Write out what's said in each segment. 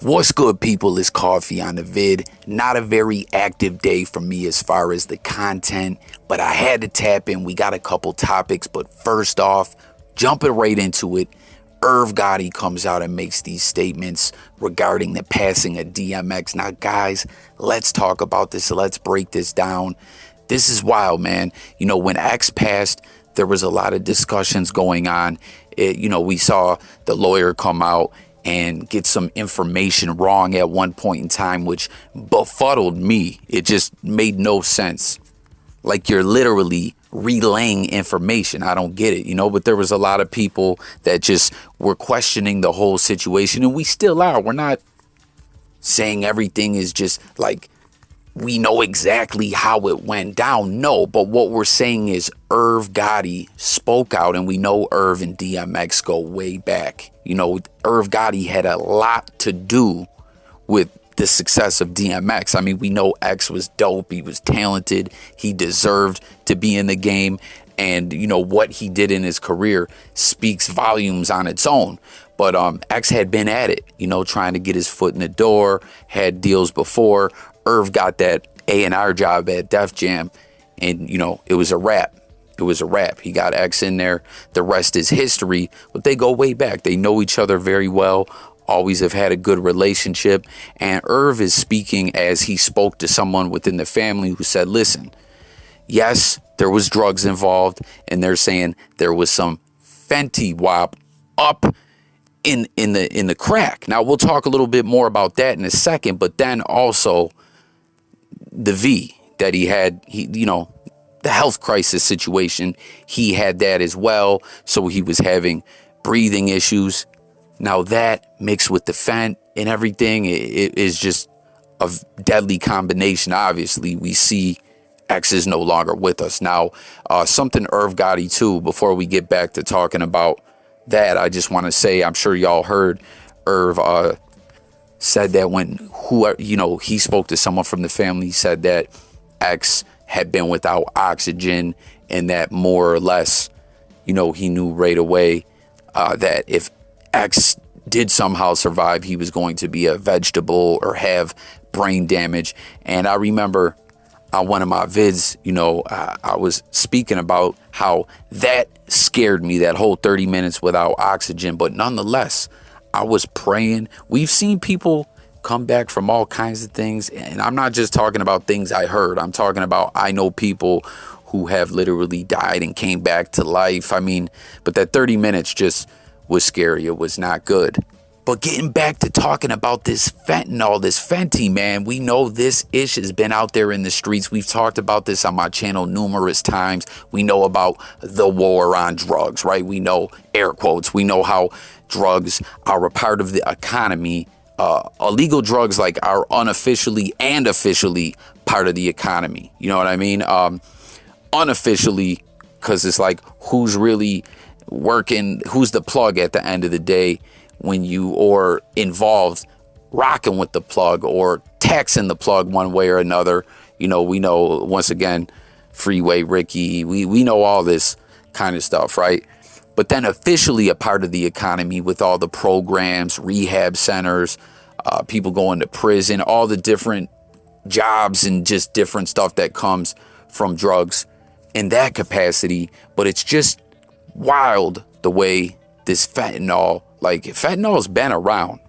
What's good, people? It's Coffee on the vid. Not a very active day for me as far as the content, but I had to tap in. We got a couple topics, but first off, jumping right into it, Irv Gotti comes out and makes these statements regarding the passing of DMX. Now, guys, let's talk about this. Let's break this down. This is wild, man. You know, when X passed, there was a lot of discussions going on. We saw the lawyer come out and get some information wrong at one point in time, which befuddled me. It just made no sense. Like, you're literally relaying information. I don't get it, but there was a lot of people that just were questioning the whole situation, and we still are. We're not saying everything is just like we know exactly how it went down. No, but what we're saying is Irv Gotti spoke out, and we know Irv and DMX go way back. Irv Gotti had a lot to do with the success of DMX. I mean, we know X was dope. He was talented. He deserved to be in the game. And, what he did in his career speaks volumes on its own. But X had been at it, trying to get his foot in the door, had deals before. Irv got that A&R job at Def Jam, and, it was a wrap. It was a wrap. He got X in there. The rest is history, but they go way back. They know each other very well, always have had a good relationship. And Irv is speaking as he spoke to someone within the family who said, listen, yes, there was drugs involved, and they're saying there was some Fenty wop up in the crack. Now, we'll talk a little bit more about that in a second, but then also the V that he had, the health crisis situation, he had that as well. So he was having breathing issues. Now that mixed with the fent and everything, it is just a deadly combination. Obviously, we see X is no longer with us. Now, something Irv Gotti too, before we get back to talking about that, I just want to say, I'm sure y'all heard Irv said that when he spoke to someone from the family, he said that X had been without oxygen, and that more or less, he knew right away that if X did somehow survive, he was going to be a vegetable or have brain damage. And I remember on one of my vids, I was speaking about how that scared me, that whole 30 minutes without oxygen. But nonetheless, I was praying. We've seen people come back from all kinds of things. And I'm not just talking about things I heard. I'm talking about, I know people who have literally died and came back to life. I mean, but that 30 minutes just was scary. It was not good. But getting back to talking about this fentanyl, this Fenty, man, we know this ish has been out there in the streets. We've talked about this on my channel numerous times. We know about the war on drugs, right? We know, air quotes, we know how drugs are a part of the economy. Illegal drugs are unofficially and officially part of the economy. You know what I mean? Unofficially, because it's like, who's really working, who's the plug at the end of the day when you are involved rocking with the plug or taxing the plug one way or another. We know, once again, Freeway Ricky, we know all this kind of stuff, right? But then officially a part of the economy with all the programs, rehab centers, people going to prison, all the different jobs and just different stuff that comes from drugs in that capacity. But it's just wild the way this fentanyl's been around.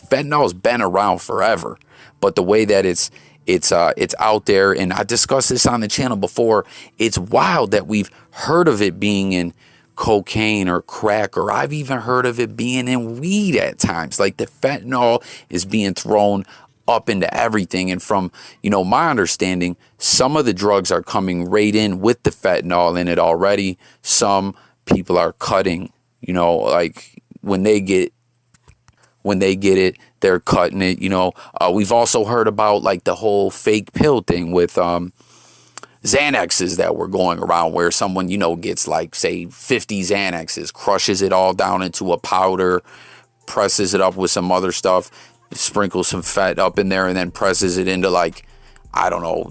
Fentanyl's been around forever. But the way that it's out there, and I discussed this on the channel before, it's wild that we've heard of it being in cocaine or crack, or I've even heard of it being in weed at times. Like, the fentanyl is being thrown up into everything. And from, my understanding, some of the drugs are coming right in with the fentanyl in it already. Some people are cutting, like when they get it, they're cutting it. We've also heard about like the whole fake pill thing with Xanaxes that were going around, where someone, gets like, say, 50 Xanaxes, crushes it all down into a powder, presses it up with some other stuff, sprinkles some fat up in there, and then presses it into like, I don't know,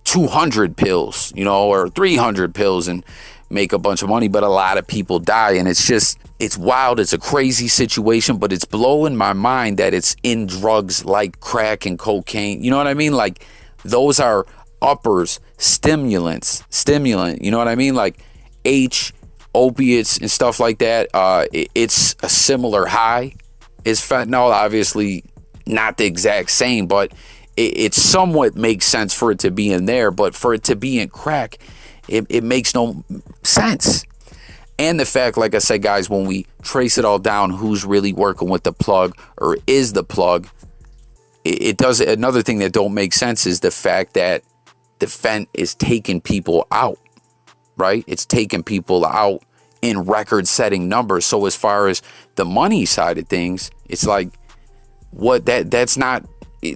200 pills, or 300 pills, and make a bunch of money, but a lot of people die. And it's wild. It's a crazy situation, but it's blowing my mind that it's in drugs like crack and cocaine. You know what I mean? Like, those are uppers, stimulant, you know what I mean? Like opiates and stuff like that. It's a similar high as fentanyl, obviously not the exact same, but it somewhat makes sense for it to be in there, but for it to be in crack, it makes no sense. And the fact, like I said, guys, when we trace it all down, who's really working with the plug or is the plug, it does. Another thing that don't make sense is the fact that the fent is taking people out, right? It's taking people out in record-setting numbers. So as far as the money side of things, it's like, that's not,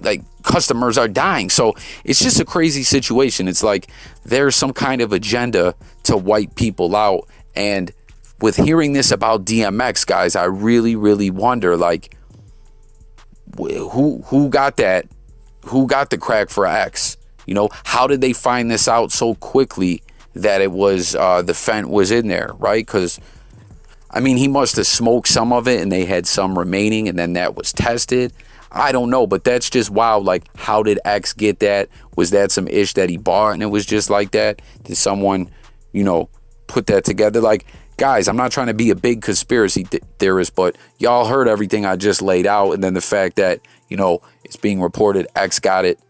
like, customers are dying. So it's just a crazy situation. It's like there's some kind of agenda to wipe people out. And with hearing this about DMX, guys, I really, really wonder, like, who got that? Who got the crack for X? You know, how did they find this out so quickly that it was the fent was in there, right? Because, I mean, he must have smoked some of it and they had some remaining and then that was tested. I don't know, but that's just wild. Like, how did X get that? Was that some ish that he bought and it was just like that? Did someone, you know, put that together? Like, guys, I'm not trying to be a big conspiracy theorist, but y'all heard everything I just laid out. And then the fact that, you know, it's being reported X got it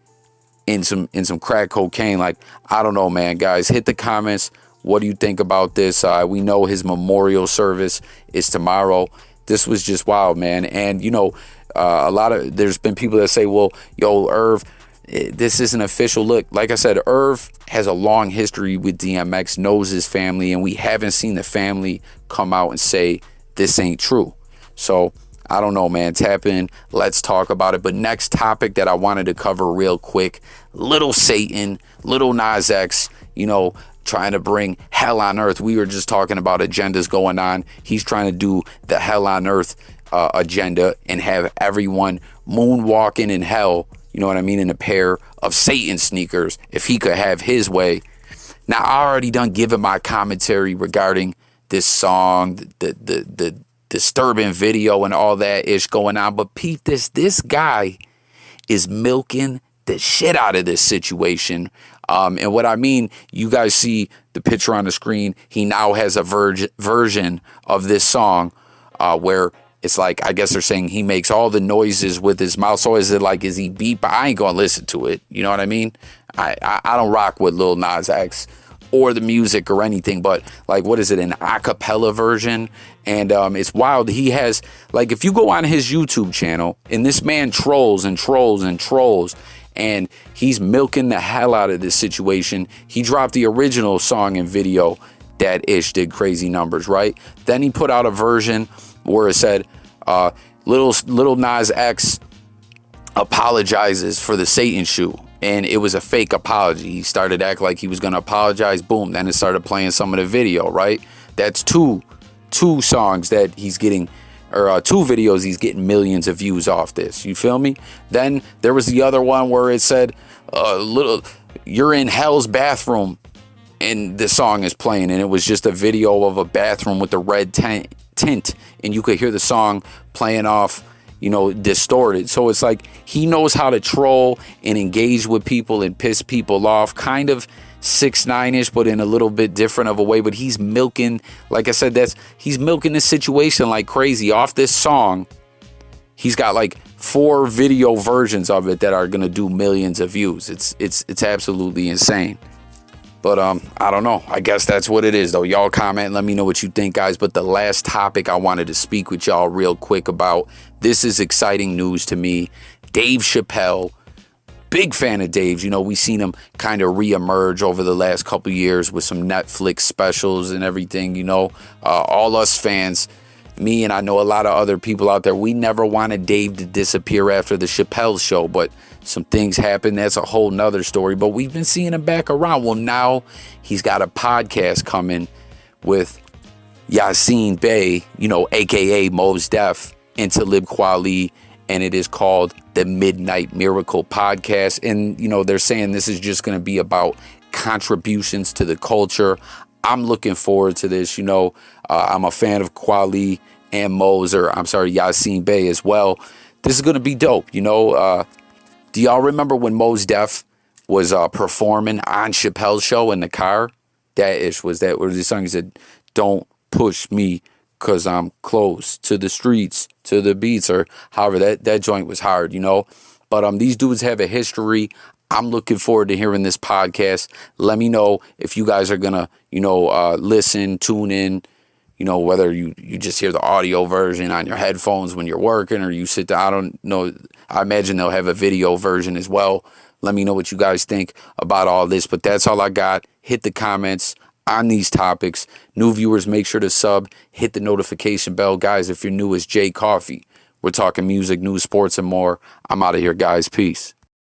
in some crack cocaine. Like, I don't know, man. Guys, hit the comments. What do you think about this? We know his memorial service is tomorrow. This was just wild, man. And, you know, there's been people that say, well, yo, Irv, this isn't official. Look, like I said, Irv has a long history with DMX, knows his family, and we haven't seen the family come out and say this ain't true. So I don't know, man. Tap in. Let's talk about it. But next topic that I wanted to cover real quick, Little Satan, Lil Nas X, you know, trying to bring hell on earth. We were just talking about agendas going on. He's trying to do the hell on earth agenda and have everyone moonwalking in hell, you know what I mean, in a pair of Satan sneakers if he could have his way. Now, I already done given my commentary regarding this song, the disturbing video and all that ish going on. But Pete, this guy is milking the shit out of this situation. And what I mean, you guys see the picture on the screen. He now has a version of this song where it's like, I guess they're saying he makes all the noises with his mouth. So is it like, is he beep? I ain't gonna listen to it. You know what I mean? I don't rock with Lil Nas X or the music or anything, but like, what is it, an acapella version? And it's wild. He has, like, if you go on his YouTube channel, and this man trolls and trolls and trolls, and he's milking the hell out of this situation. He dropped the original song and video that ish did crazy numbers, right? Then he put out a version where it said, Lil Nas X apologizes for the Satan shoe. And it was a fake apology. He started to act like he was going to apologize. Boom. Then it started playing some of the video, right? That's two songs that he's getting, or two videos he's getting millions of views off this. You feel me? Then there was the other one where it said, you're in hell's bathroom. And the song is playing. And it was just a video of a bathroom with the red tint. And you could hear the song playing off, you know, distorted. So it's like he knows how to troll and engage with people and piss people off, kind of 6ix9ine-ish, but in a little bit different of a way. But he's milking, like I said, he's milking this situation like crazy. Off this song, he's got like 4 video versions of it that are gonna do millions of views. It's absolutely insane. But I don't know. I guess that's what it is, though. Y'all comment and let me know what you think, guys. But the last topic I wanted to speak with y'all real quick about, this is exciting news to me. Dave Chapelle, big fan of Dave's. You know, we seen him kind of reemerge over the last couple years with some Netflix specials and everything. You know, all us fans, me and I know a lot of other people out there, we never wanted Dave to disappear after the Chapelle show, but some things happened. That's a whole nother story, but we've been seeing him back around. Well, now he's got a podcast coming with Yasin Bey, you know, aka Mos Def, and Talib Kweli, and it is called the Midnight Miracle Podcast. And, you know, they're saying this is just going to be about contributions to the culture. I'm looking forward to this. I'm a fan of Kweli and Yasin Bey as well. This is going to be dope. Do y'all remember when Mos Def was performing on Chapelle's show in the car? Was that where the song said, "Don't push me, 'cause I'm close to the streets, to the beats," or however that joint was hard, But these dudes have a history. I'm looking forward to hearing this podcast. Let me know if you guys are gonna, listen, tune in, whether you just hear the audio version on your headphones when you're working, or you sit down. I don't know. I imagine they'll have a video version as well. Let me know what you guys think about all this. But that's all I got. Hit the comments on these topics. New viewers, make sure to sub, hit the notification bell. Guys, if you're new, it's J Coffee. We're talking music, news, sports, and more. I'm out of here, guys. Peace.